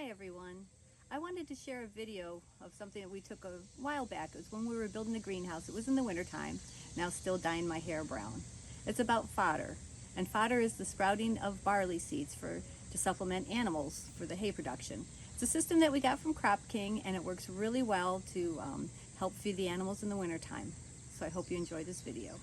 Hi everyone. I wanted to share a video of something that we took a while back. It was when we were building the greenhouse. It was in the wintertime. Now still dyeing my hair brown. It's about fodder. And fodder is the sprouting of barley seeds to supplement animals for the hay production. It's a system that we got from Crop King, and it works really well to help feed the animals in the wintertime. So I hope you enjoy this video.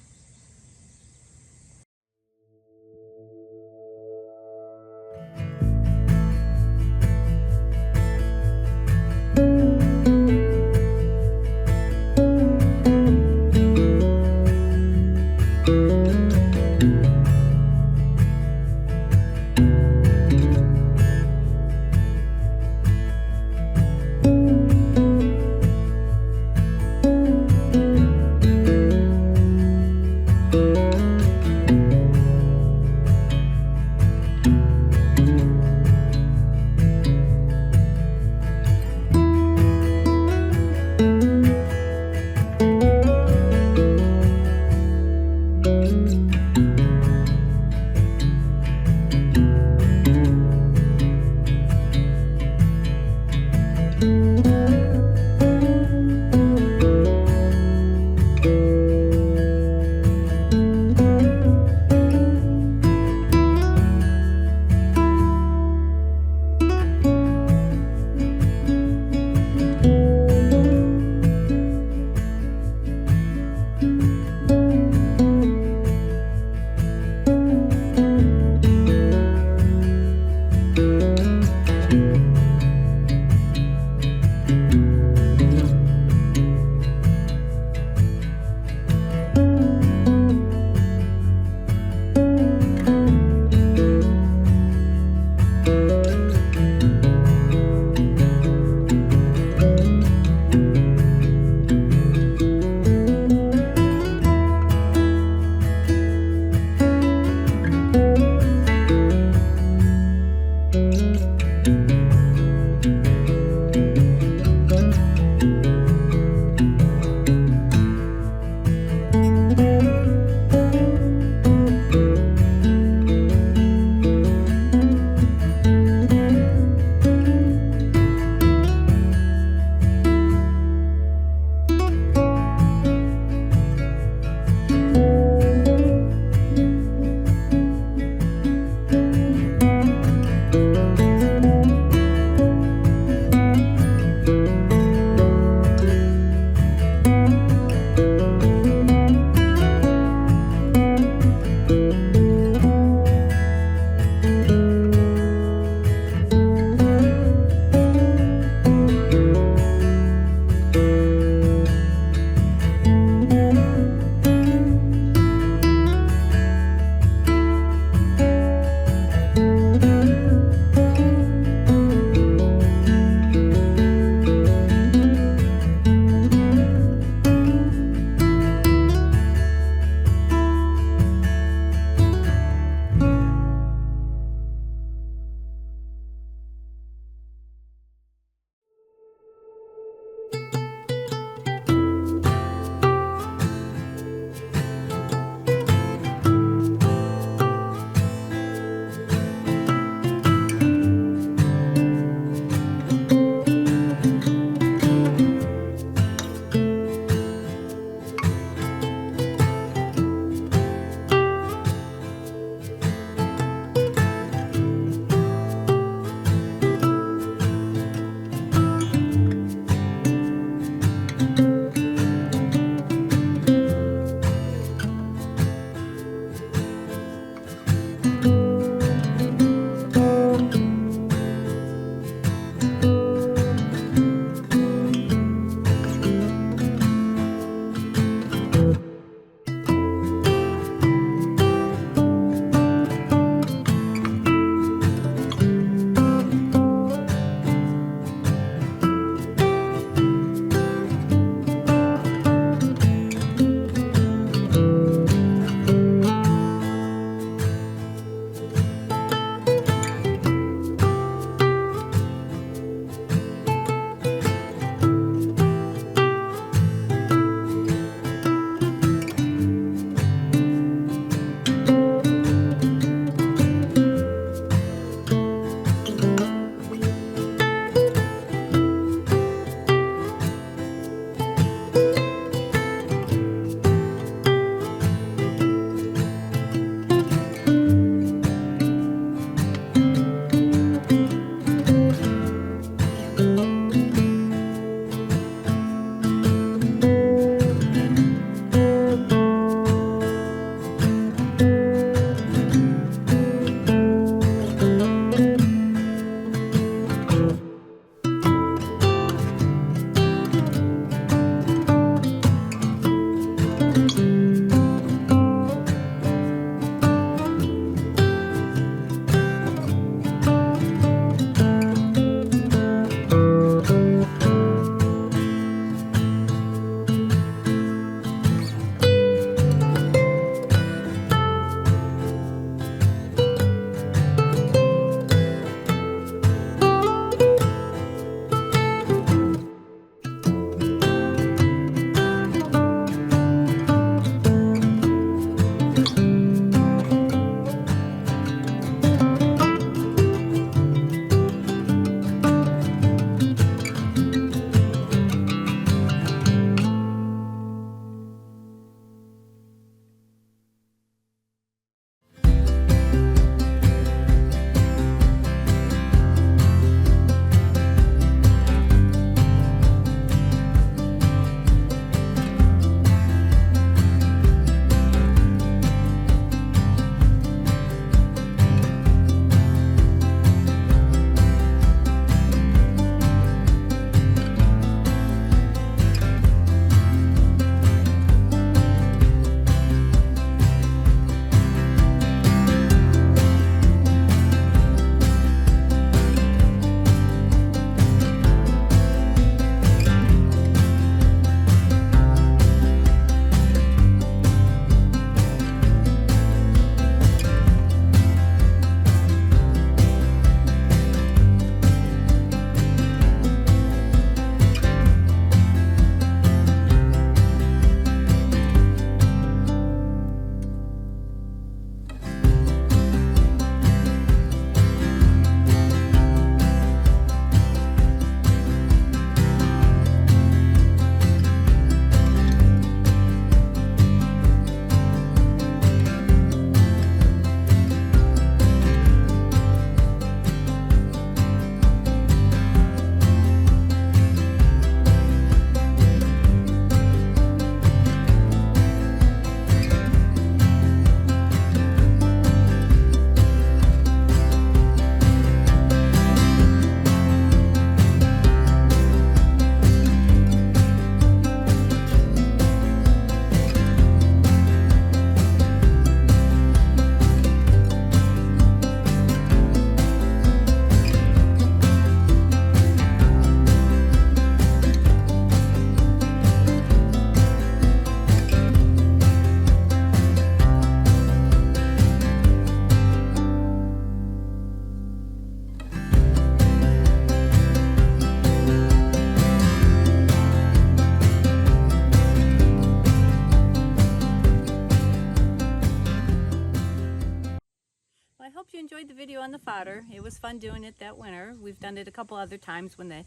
enjoyed the video on the fodder. It was fun doing it that winter. We've done it a couple other times when the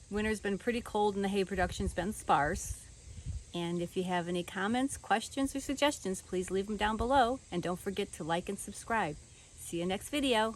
winter's been pretty cold and the hay production's been sparse. And if you have any comments, questions, or suggestions, please leave them down below. And don't forget to like and subscribe. See you next video.